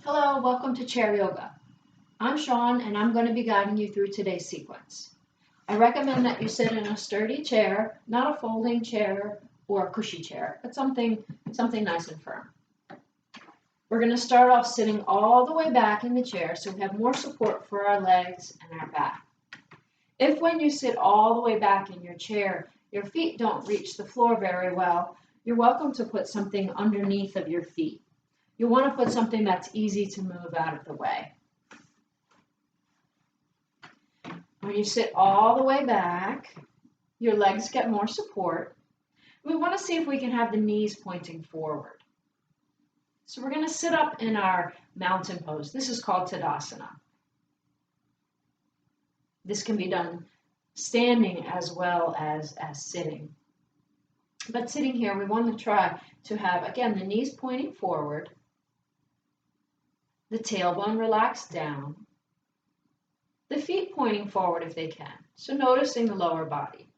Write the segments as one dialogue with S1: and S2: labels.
S1: Hello, welcome to Chair Yoga. I'm Sean and I'm going to be guiding you through today's sequence. I recommend that you sit in a sturdy chair, not a folding chair or a cushy chair, but something nice and firm. We're going to start off sitting all the way back in the chair so we have more support for our legs and our back. If when you sit all the way back in your chair, your feet don't reach the floor very well, you're welcome to put something underneath of your feet. You'll want to put something that's easy to move out of the way. When you sit all the way back, your legs get more support. We want to see if we can have the knees pointing forward. So we're going to sit up in our mountain pose. This is called Tadasana. This can be done standing as well as sitting. But sitting here, we want to try to have, again, the knees pointing forward, the tailbone relaxed down, the feet pointing forward if they can. So noticing the lower body.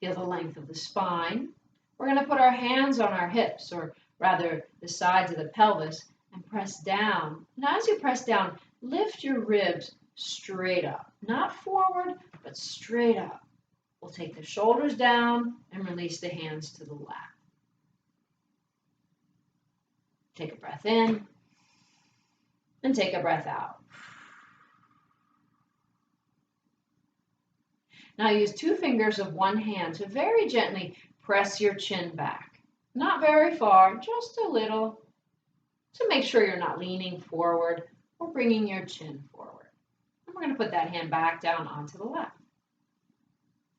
S1: Feel the length of the spine. We're going to put our hands on our hips, or rather the sides of the pelvis, and press down. Now as you press down, lift your ribs straight up. Not forward, but straight up. We'll take the shoulders down and release the hands to the lap. Take a breath in. And take a breath out. Now use 2 fingers of one hand to very gently press your chin back. Not very far, just a little, to make sure you're not leaning forward or bringing your chin forward. And we're going to put that hand back down onto the lap.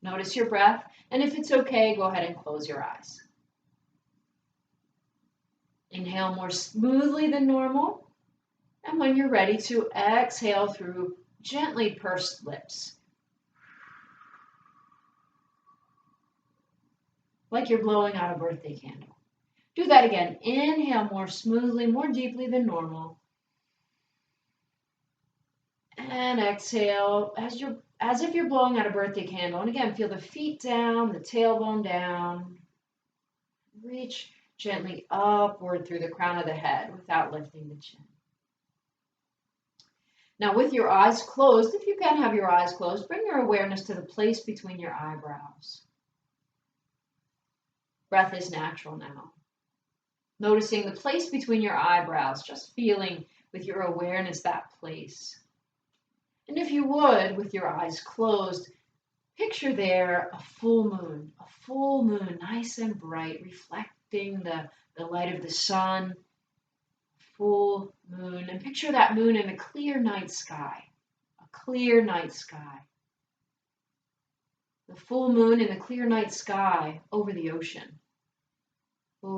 S1: Notice your breath, and if it's okay, go ahead and close your eyes. Inhale more smoothly than normal. And when you're ready to exhale through gently pursed lips. Like you're blowing out a birthday candle. Do that again. Inhale more smoothly, more deeply than normal. And exhale as if you're blowing out a birthday candle. And again, feel the feet down, the tailbone down. Reach gently upward through the crown of the head without lifting the chin. Now with your eyes closed, if you can have your eyes closed, bring your awareness to the place between your eyebrows. Breath is natural now. Noticing the place between your eyebrows, just feeling with your awareness that place. And if you would, with your eyes closed, picture there a full moon, nice and bright, reflecting the light of the sun. Full moon, and picture that moon in a clear night sky, The full moon in the clear night sky over the ocean. The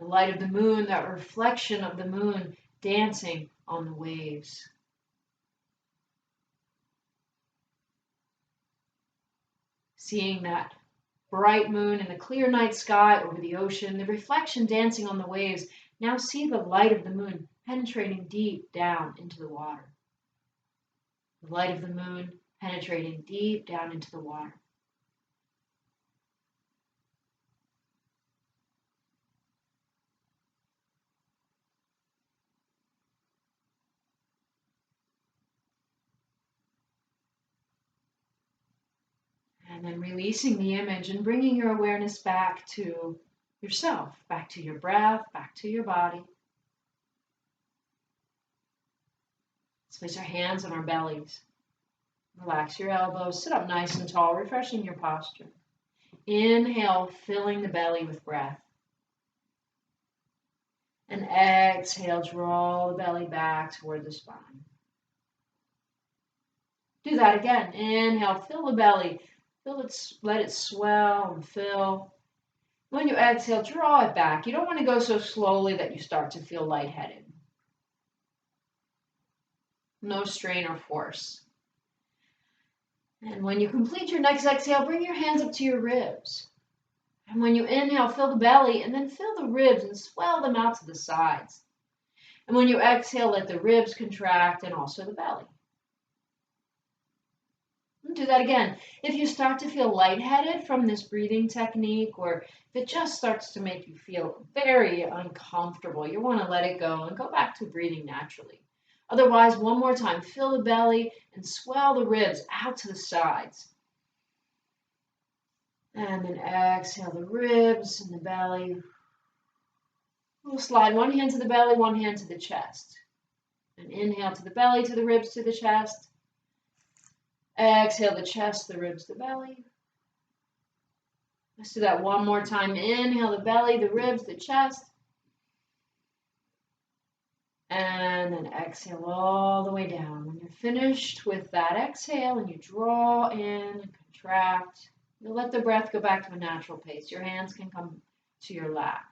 S1: light of the moon, that reflection of the moon dancing on the waves. Seeing that bright moon in the clear night sky over the ocean, the reflection dancing on the waves. Now see the light of the moon penetrating deep down into the water. The light of the moon penetrating deep down into the water. And then releasing the image and bringing your awareness back to yourself, back to your breath, back to your body. Let's place our hands on our bellies. Relax your elbows, sit up nice and tall, refreshing your posture. Inhale, filling the belly with breath. And exhale, draw the belly back toward the spine. Do that again. Inhale, fill the belly. Let it swell and fill. When you exhale, draw it back. You don't want to go so slowly that you start to feel lightheaded. No strain or force. And when you complete your next exhale, bring your hands up to your ribs. And when you inhale, fill the belly and then fill the ribs and swell them out to the sides. And when you exhale, let the ribs contract and also the belly. Do that again. If you start to feel lightheaded from this breathing technique, or if it just starts to make you feel very uncomfortable, you want to let it go and go back to breathing naturally. Otherwise, one more time, fill the belly and swell the ribs out to the sides. And then exhale the ribs and the belly. We'll slide one hand to the belly, one hand to the chest. And inhale to the belly, to the ribs, to the chest. Exhale the chest, the ribs, the belly. Let's do that one more time. Inhale the belly, the ribs, the chest. And then exhale all the way down. When you're finished with that exhale and you draw in and contract, you'll let the breath go back to a natural pace. Your hands can come to your lap.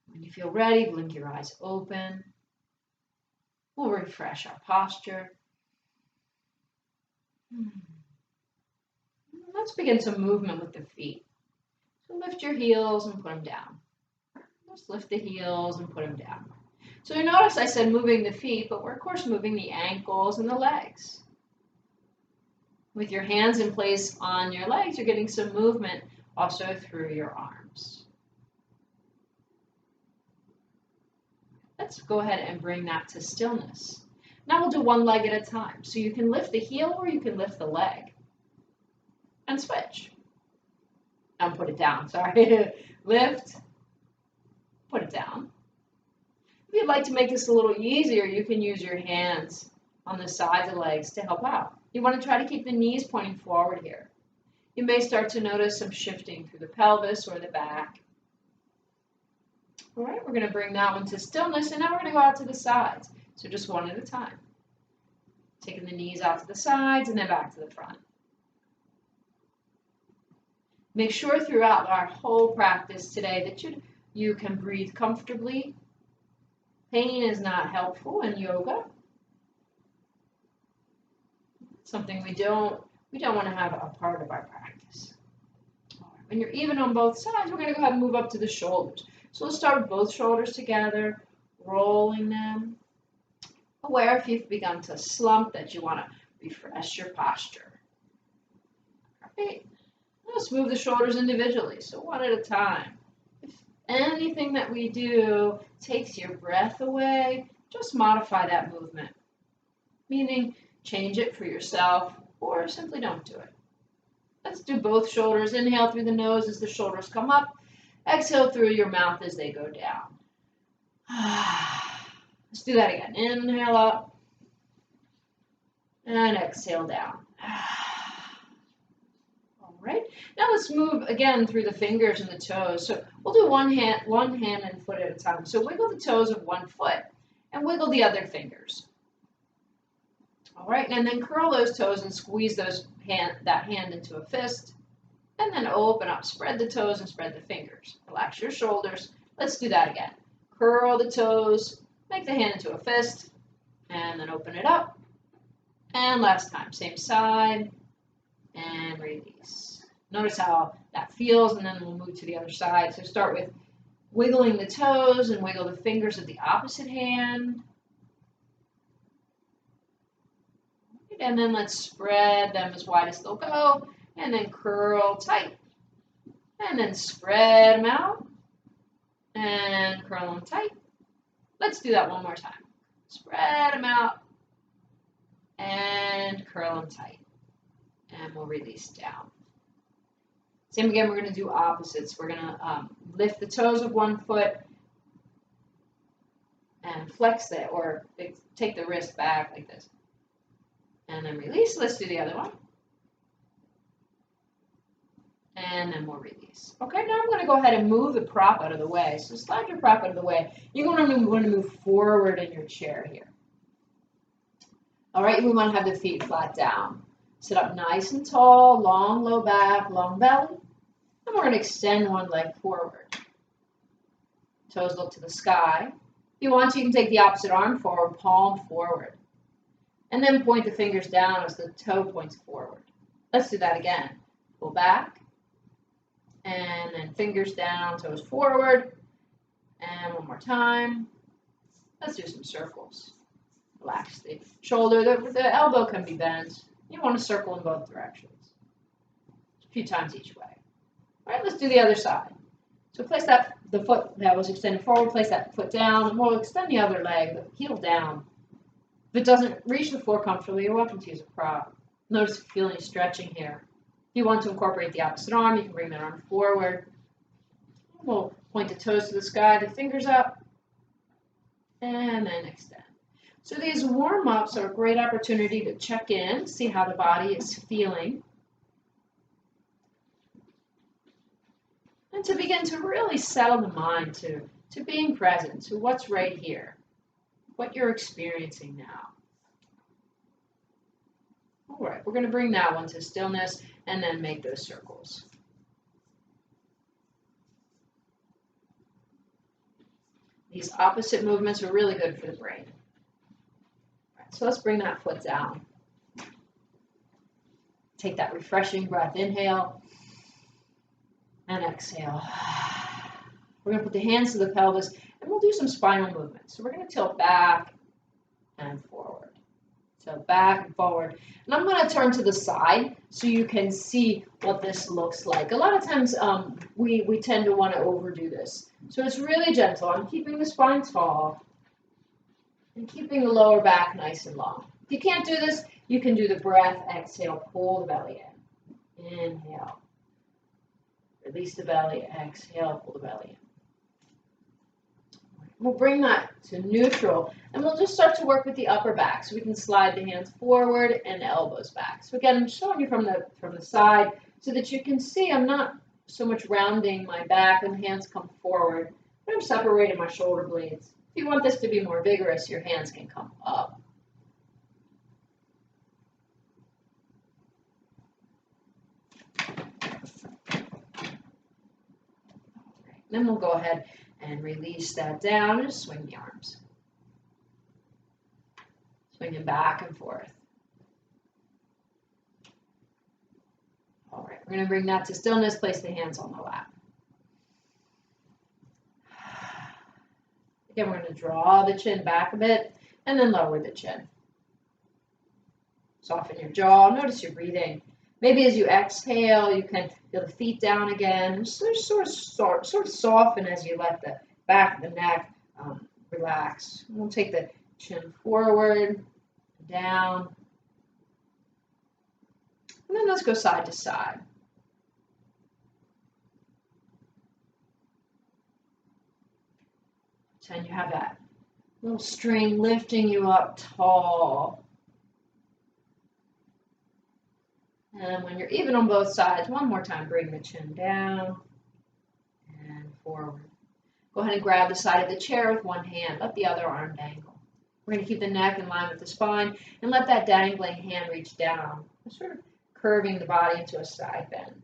S1: When you feel ready, blink your eyes open. We'll refresh our posture. Let's begin some movement with the feet. So lift your heels and put them down. Just lift the heels and put them down. So you notice I said moving the feet, but we're of course moving the ankles and the legs. With your hands in place on your legs, you're getting some movement also through your arms. Let's go ahead and bring that to stillness. Now we'll do one leg at a time. So you can lift the heel or you can lift the leg. And switch. And put it down, sorry. Lift. Put it down. If you'd like to make this a little easier, you can use your hands on the sides of the legs to help out. You want to try to keep the knees pointing forward here. You may start to notice some shifting through the pelvis or the back. All right, we're going to bring that one to stillness, and now we're going to go out to the sides. So just one at a time. Taking the knees out to the sides and then back to the front. Make sure throughout our whole practice today that you can breathe comfortably. Pain is not helpful in yoga. Something we don't want to have a part of our practice. All right, when you're even on both sides, we're going to go ahead and move up to the shoulders. So let's start with both shoulders together, rolling them. Aware if you've begun to slump that you want to refresh your posture. All right. Let's move the shoulders individually, so one at a time. If anything that we do takes your breath away, just modify that movement. Meaning, change it for yourself or simply don't do it. Let's do both shoulders. Inhale through the nose as the shoulders come up. Exhale through your mouth as they go down. Let's do that again. Inhale up and exhale down. All right. Now let's move again through the fingers and the toes. So we'll do one hand and foot at a time. So wiggle the toes of one foot and wiggle the other fingers. All right, and then curl those toes and squeeze that hand into a fist. And then open up, spread the toes and spread the fingers. Relax your shoulders. Let's do that again. Curl the toes, make the hand into a fist, and then open it up. And last time, same side, and release. Notice how that feels, and then we'll move to the other side. So start with wiggling the toes and wiggle the fingers of the opposite hand. And then let's spread them as wide as they'll go. And then curl tight. And then spread them out. And curl them tight. Let's do that one more time. Spread them out. And curl them tight. And we'll release down. Same again, we're going to do opposites. We're going to lift the toes of one foot. And flex it, or take the wrist back like this. And then release. Let's do the other one. And then we'll release. Okay, now I'm going to go ahead and move the prop out of the way. So slide your prop out of the way. You're going to move forward in your chair here. All right, we want to have the feet flat down. Sit up nice and tall, long low back, long belly. And we're going to extend one leg forward. Toes look to the sky. If you want to, you can take the opposite arm forward, palm forward. And then point the fingers down as the toe points forward. Let's do that again. Pull back. And then fingers down, toes forward. And one more time. Let's do some circles. Relax the shoulder. The elbow can be bent. You want to circle in both directions. A few times each way. All right, let's do the other side. So place the foot that was extended forward, place that foot down, and we'll extend the other leg, the heel down. If it doesn't reach the floor comfortably, you're welcome to use a prop. Notice if you feel any stretching here. If you want to incorporate the opposite arm, you can bring that arm forward. We'll point the toes to the sky, the fingers up, and then extend. So these warm-ups are a great opportunity to check in, see how the body is feeling, and to begin to really settle the mind to being present, to what's right here, what you're experiencing now. All right, we're going to bring that one to stillness and then make those circles. These opposite movements are really good for the brain. All right, so let's bring that foot down. Take that refreshing breath, inhale and exhale. We're going to put the hands to the pelvis and we'll do some spinal movements. So we're going to tilt back and forward. So back and forward. And I'm going to turn to the side so you can see what this looks like. A lot of times we tend to want to overdo this. So it's really gentle. I'm keeping the spine tall and keeping the lower back nice and long. If you can't do this, you can do the breath. Exhale, pull the belly in. Inhale. Release the belly. Exhale, pull the belly in. We'll bring that to neutral, and we'll just start to work with the upper back. So we can slide the hands forward and elbows back. So again, I'm showing you from the side so that you can see I'm not so much rounding my back and the hands come forward, but I'm separating my shoulder blades. If you want this to be more vigorous, your hands can come up. Then we'll go ahead and release that down and swing the arms. Swinging back and forth. All right, we're going to bring that to stillness. Place the hands on the lap. Again, we're going to draw the chin back a bit and then lower the chin. Soften your jaw. Notice your breathing. Maybe as you exhale, you can feel the feet down again. Just sort of soften as you let the back of the neck relax. We'll take the chin forward, down. And then let's go side to side. Pretend you have that little string lifting you up tall. And when you're even on both sides, one more time, bring the chin down and forward. Go ahead and grab the side of the chair with one hand. Let the other arm dangle. We're going to keep the neck in line with the spine and let that dangling hand reach down. We're sort of curving the body into a side bend.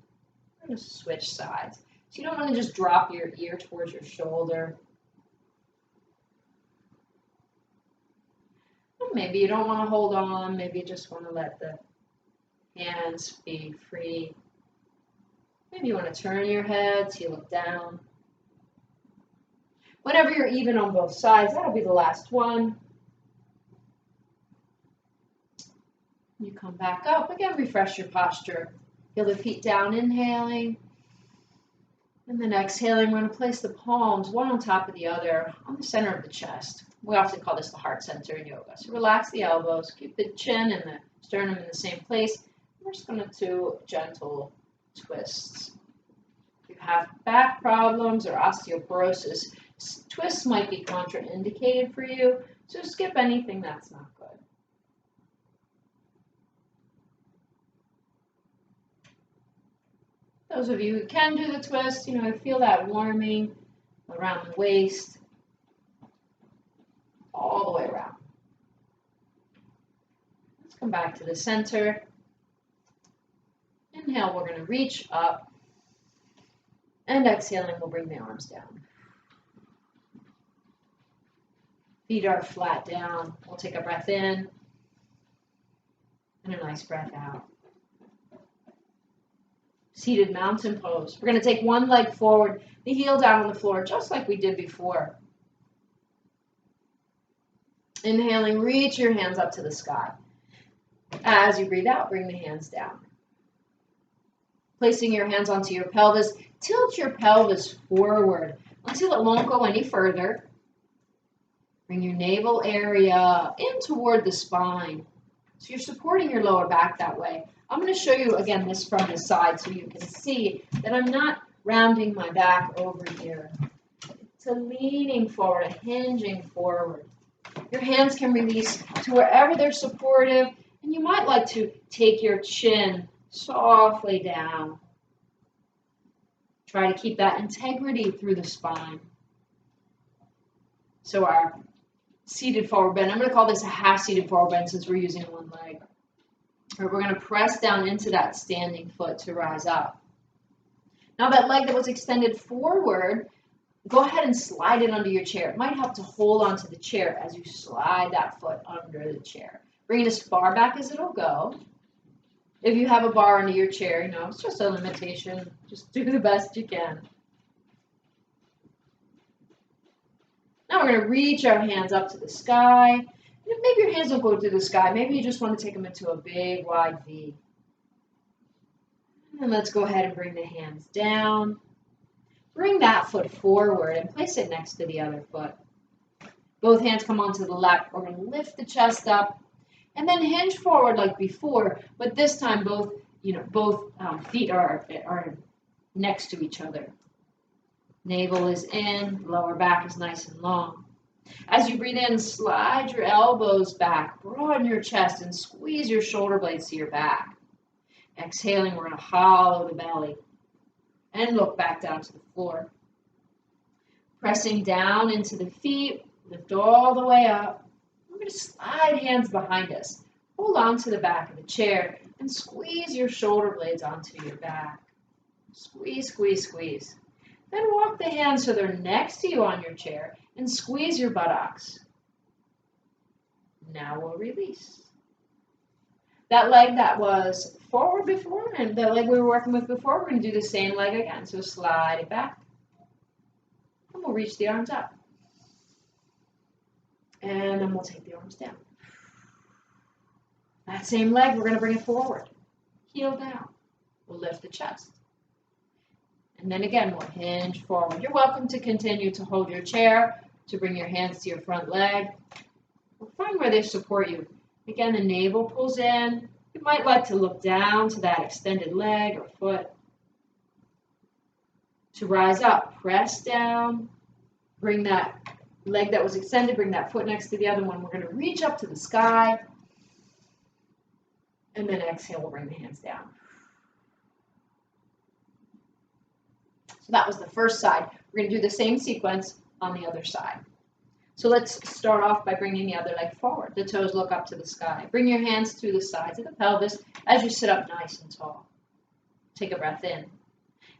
S1: We're going to switch sides. So you don't want to just drop your ear towards your shoulder. Or maybe you don't want to hold on. Maybe you just want to let the hands be free. Maybe you want to turn your head so you look down. Whenever you're even on both sides, that'll be the last one. You come back up. Again, refresh your posture. Feel the feet down, inhaling. And then exhaling, we're going to place the palms one on top of the other on the center of the chest. We often call this the heart center in yoga. So relax the elbows. Keep the chin and the sternum in the same place. We're just going to do gentle twists. If you have back problems or osteoporosis, twists might be contraindicated for you, so skip anything that's not good. Those of you who can do the twist, feel that warming around the waist, all the way around. Let's come back to the center. Inhale, we're going to reach up, and exhaling, we'll bring the arms down. Feet are flat down. We'll take a breath in and a nice breath out. Seated mountain pose. We're going to take one leg forward, the heel down on the floor, just like we did before. Inhaling, reach your hands up to the sky. As you breathe out, bring the hands down. Placing your hands onto your pelvis, tilt your pelvis forward until it won't go any further. Bring your navel area in toward the spine. So you're supporting your lower back that way. I'm going to show you again this from the side so you can see that I'm not rounding my back over here. It's a leaning forward, a hinging forward. Your hands can release to wherever they're supportive, and you might like to take your chin softly down. Try to keep that integrity through the spine. So our seated forward bend, I'm going to call this a half seated forward bend since we're using one leg. All right, we're going to press down into that standing foot to rise up. Now that leg that was extended forward, go ahead and slide it under your chair. It might help to hold onto the chair as you slide that foot under the chair. Bring it as far back as it'll go. If you have a bar under your chair, it's just a limitation. Just do the best you can. Now we're going to reach our hands up to the sky. Maybe your hands don't go to the sky. Maybe you just want to take them into a big, wide V. And let's go ahead and bring the hands down. Bring that foot forward and place it next to the other foot. Both hands come onto the left. We're going to lift the chest up and then hinge forward like before, but this time both feet are next to each other. Navel is in, lower back is nice and long. As you breathe in, slide your elbows back, broaden your chest, and squeeze your shoulder blades to your back. Exhaling, we're going to hollow the belly and look back down to the floor. Pressing down into the feet, lift all the way up. We're going to slide hands behind us. Hold on to the back of the chair and squeeze your shoulder blades onto your back. Squeeze, squeeze, squeeze. Then walk the hands so they're next to you on your chair and squeeze your buttocks. Now we'll release. That leg that was forward before and the leg we were working with before, we're going to do the same leg again. So slide it back. And we'll reach the arms up. And then we'll take the arms down. That same leg, we're going to bring it forward. Heel down. We'll lift the chest. And then again, we'll hinge forward. You're welcome to continue to hold your chair, to bring your hands to your front leg. Find where they support you. Again, the navel pulls in. You might like to look down to that extended leg or foot. To rise up, press down. Bring that leg that was extended, bring that foot next to the other one. We're going to reach up to the sky. And then exhale, we'll bring the hands down. So that was the first side. We're going to do the same sequence on the other side. So let's start off by bringing the other leg forward. The toes look up to the sky. Bring your hands to the sides of the pelvis as you sit up nice and tall. Take a breath in.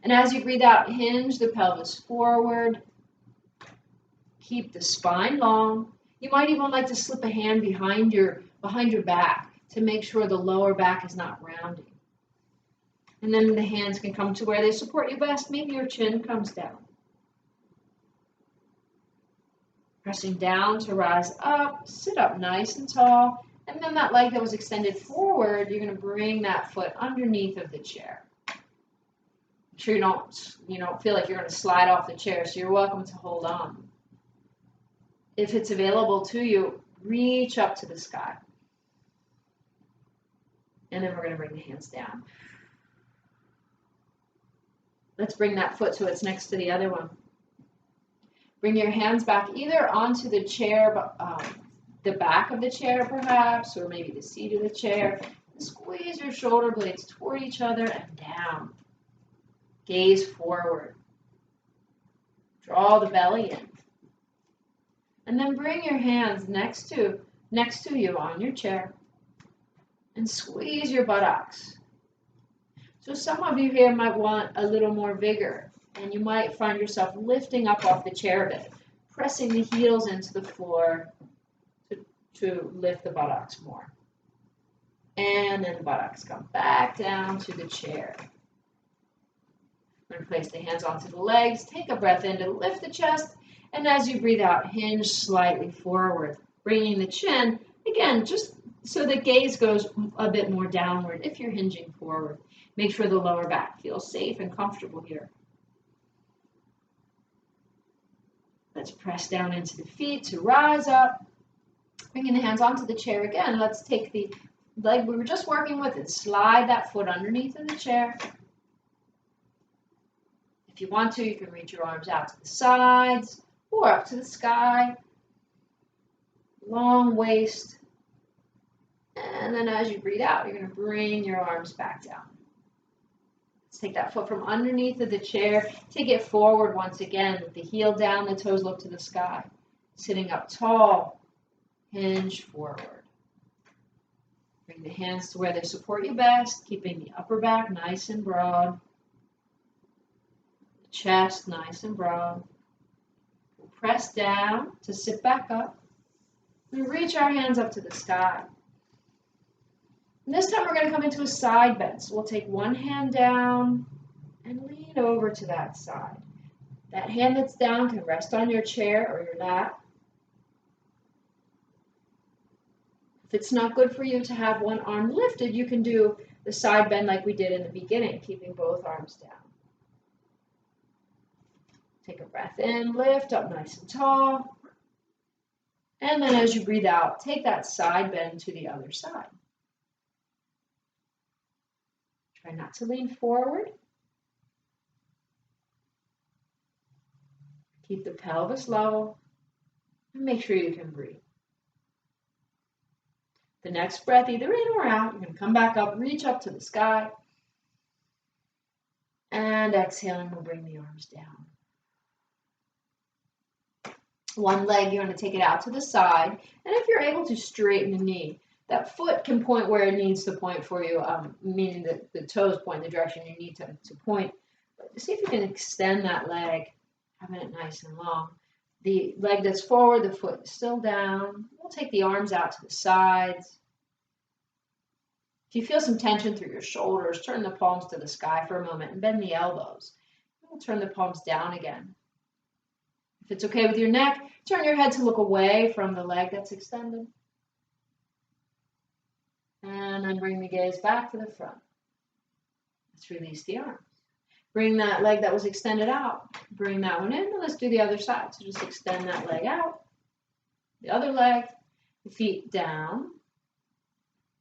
S1: And as you breathe out, hinge the pelvis forward. Keep the spine long. You might even like to slip a hand behind your back to make sure the lower back is not rounding. And then the hands can come to where they support you best. Maybe your chin comes down. Pressing down to rise up, sit up nice and tall. And then that leg that was extended forward, you're going to bring that foot underneath of the chair. Make sure you don't feel like you're going to slide off the chair, so you're welcome to hold on. If it's available to you, reach up to the sky. And then we're going to bring the hands down. Let's bring that foot so it's next to the other one. Bring your hands back either onto the chair, the back of the chair perhaps, or maybe the seat of the chair. And squeeze your shoulder blades toward each other and down. Gaze forward. Draw the belly in. And then bring your hands next to you on your chair. And squeeze your buttocks. So some of you here might want a little more vigor, and you might find yourself lifting up off the chair a bit, pressing the heels into the floor to lift the buttocks more. And then the buttocks come back down to the chair. I'm going to place the hands onto the legs, take a breath in to lift the chest, and as you breathe out, hinge slightly forward. Bringing the chin, again, just so the gaze goes a bit more downward if you're hinging forward. Make sure the lower back feels safe and comfortable here. Let's press down into the feet to rise up. Bringing the hands onto the chair again. Let's take the leg we were just working with and slide that foot underneath of the chair. If you want to, you can reach your arms out to the sides or up to the sky. Long waist. And then as you breathe out, you're going to bring your arms back down. Let's take that foot from underneath of the chair. Take it forward once again with the heel down, the toes look to the sky. Sitting up tall, hinge forward. Bring the hands to where they support you best, keeping the upper back nice and broad. The chest nice and broad. We'll press down to sit back up. We reach our hands up to the sky. And this time we're going to come into a side bend. So we'll take one hand down and lean over to that side. That hand that's down can rest on your chair or your lap. If it's not good for you to have one arm lifted, you can do the side bend like we did in the beginning, keeping both arms down. Take a breath in, lift up nice and tall. And then as you breathe out, take that side bend to the other side. Try not to lean forward. Keep the pelvis level and make sure you can breathe. The next breath, either in or out, you're going to come back up, reach up to the sky. And exhaling, we'll bring the arms down. One leg, you're going to take it out to the side. And if you're able to straighten the knee, that foot can point where it needs to point for you, meaning that the toes point in the direction you need to point. But see if you can extend that leg, having it nice and long. The leg that's forward, the foot is still down. We'll take the arms out to the sides. If you feel some tension through your shoulders, turn the palms to the sky for a moment and bend the elbows. We'll turn the palms down again. If it's okay with your neck, turn your head to look away from the leg that's extended. And then bring the gaze back to the front. Let's release the arms. Bring that leg that was extended out. Bring that one in, and let's do the other side. So just extend that leg out. The other leg, the feet down.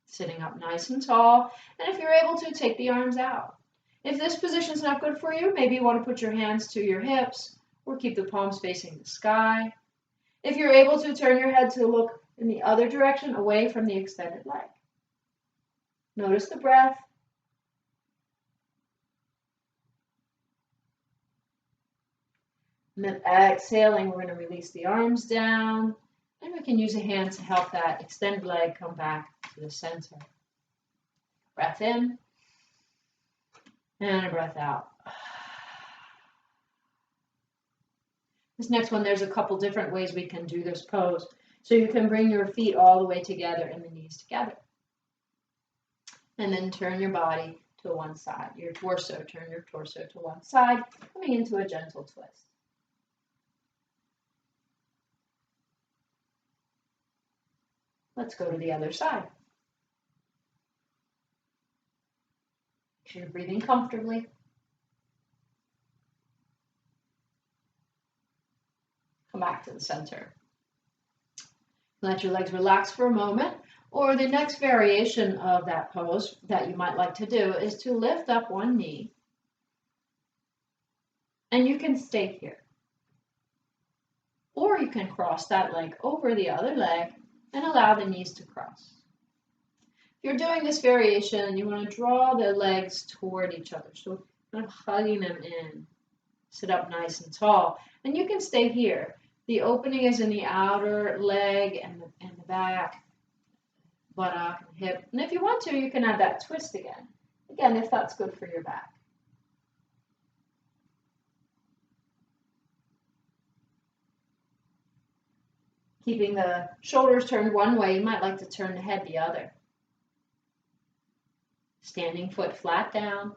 S1: Sitting up nice and tall. And if you're able to, take the arms out. If this position is not good for you, maybe you want to put your hands to your hips or keep the palms facing the sky. If you're able to, turn your head to look in the other direction, away from the extended leg. Notice the breath. And then exhaling, we're going to release the arms down. And we can use a hand to help that extended leg come back to the center. Breath in. And a breath out. This next one, there's a couple different ways we can do this pose. So you can bring your feet all the way together and the knees together. And then turn your body to one side. Your torso, turn your torso to one side, coming into a gentle twist. Let's go to the other side. Make sure you're breathing comfortably. Come back to the center. Let your legs relax for a moment. Or the next variation of that pose that you might like to do is to lift up one knee. And you can stay here. Or you can cross that leg over the other leg and allow the knees to cross. If you're doing this variation, you want to draw the legs toward each other. So kind of hugging them in. Sit up nice and tall. And you can stay here. The opening is in the outer leg and the back. Buttock and hip. And if you want to, you can add that twist again. Again, if that's good for your back. Keeping the shoulders turned one way, you might like to turn the head the other. Standing foot flat down.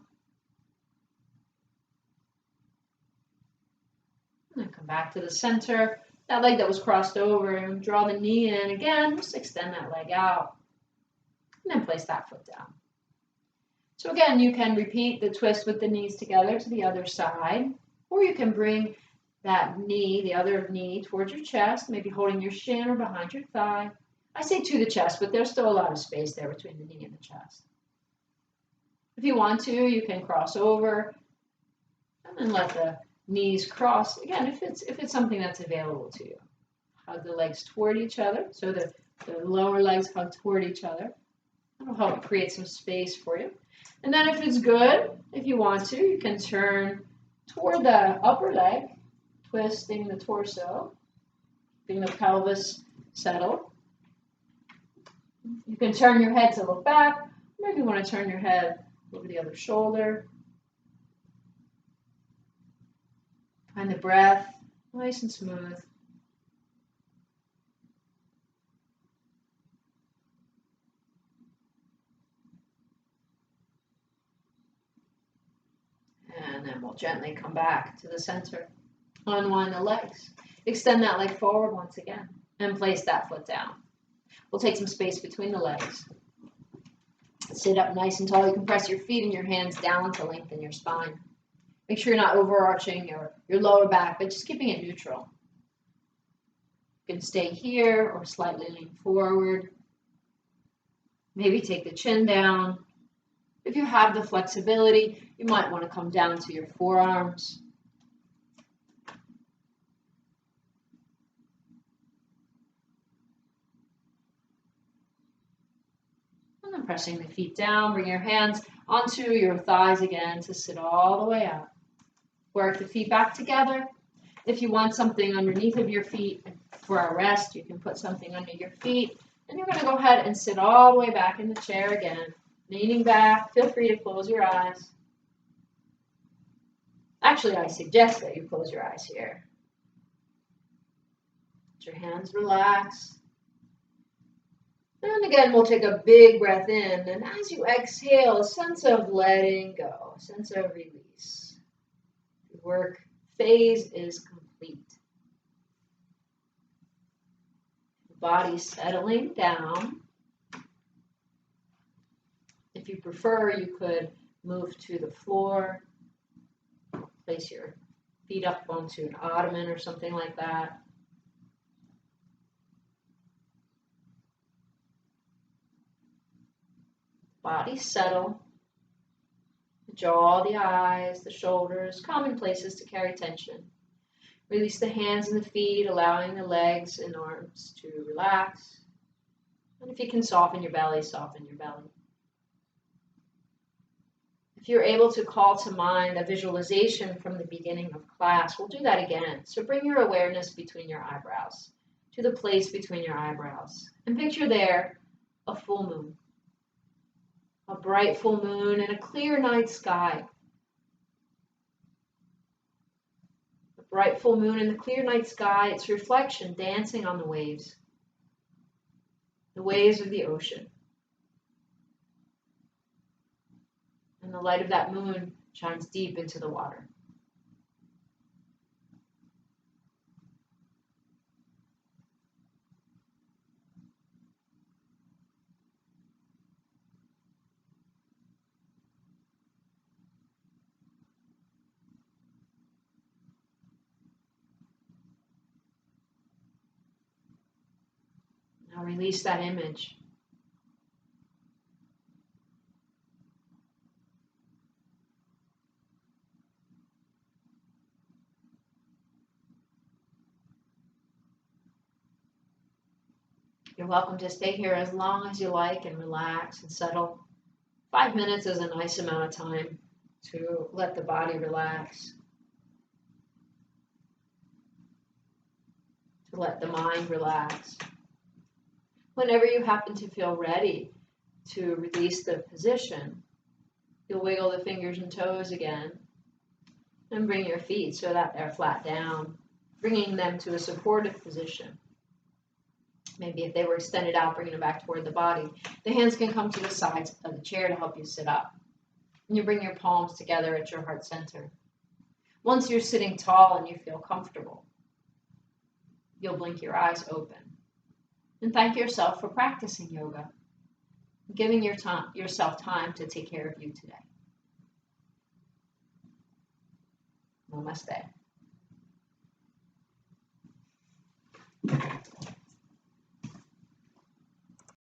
S1: And then come back to the center. That leg that was crossed over, and draw the knee in again, just extend that leg out, and then place that foot down. So again, you can repeat the twist with the knees together to the other side, or you can bring that knee, the other knee, towards your chest, maybe holding your shin or behind your thigh. I say to the chest, but there's still a lot of space there between the knee and the chest. If you want to, you can cross over and then let the knees cross. Again, if it's something that's available to you. Hug the legs toward each other, so the lower legs hug toward each other. That'll help create some space for you. And then if it's good, if you want to, you can turn toward the upper leg, twisting the torso, keeping the pelvis settled. You can turn your head to look back. Maybe you want to turn your head over the other shoulder. Find the breath, nice and smooth. And then we'll gently come back to the center. Unwind the legs. Extend that leg forward once again and place that foot down. We'll take some space between the legs. Sit up nice and tall. You can press your feet and your hands down to lengthen your spine. Make sure you're not overarching your lower back, but just keeping it neutral. You can stay here or slightly lean forward. Maybe take the chin down. If you have the flexibility, you might want to come down to your forearms. And then pressing the feet down, bring your hands onto your thighs again to sit all the way out. Work the feet back together. If you want something underneath of your feet for a rest, you can put something under your feet. And you're going to go ahead and sit all the way back in the chair again. Leaning back, feel free to close your eyes. Actually, I suggest that you close your eyes here. Let your hands relax. And again, we'll take a big breath in. And as you exhale, a sense of letting go, a sense of release. The work phase is complete. The body settling down. If you prefer, you could move to the floor, place your feet up onto an ottoman or something like that. Body settle. The jaw, the eyes, the shoulders, common places to carry tension. Release the hands and the feet, allowing the legs and arms to relax. And if you can soften your belly, soften your belly. If you're able to call to mind a visualization from the beginning of class, we'll do that again. So bring your awareness between your eyebrows, to the place between your eyebrows. And picture there a full moon, a bright full moon and a clear night sky. The bright full moon and the clear night sky, its reflection dancing on the waves of the ocean. And the light of that moon shines deep into the water. Now release that image. You're welcome to stay here as long as you like and relax and settle. 5 minutes is a nice amount of time to let the body relax, to let the mind relax. Whenever you happen to feel ready to release the position, you'll wiggle the fingers and toes again and bring your feet so that they're flat down, bringing them to a supportive position. Maybe if they were extended out, bringing them back toward the body. The hands can come to the sides of the chair to help you sit up. And you bring your palms together at your heart center. Once you're sitting tall and you feel comfortable, you'll blink your eyes open. And thank yourself for practicing yoga, giving yourself time to take care of you today. Namaste.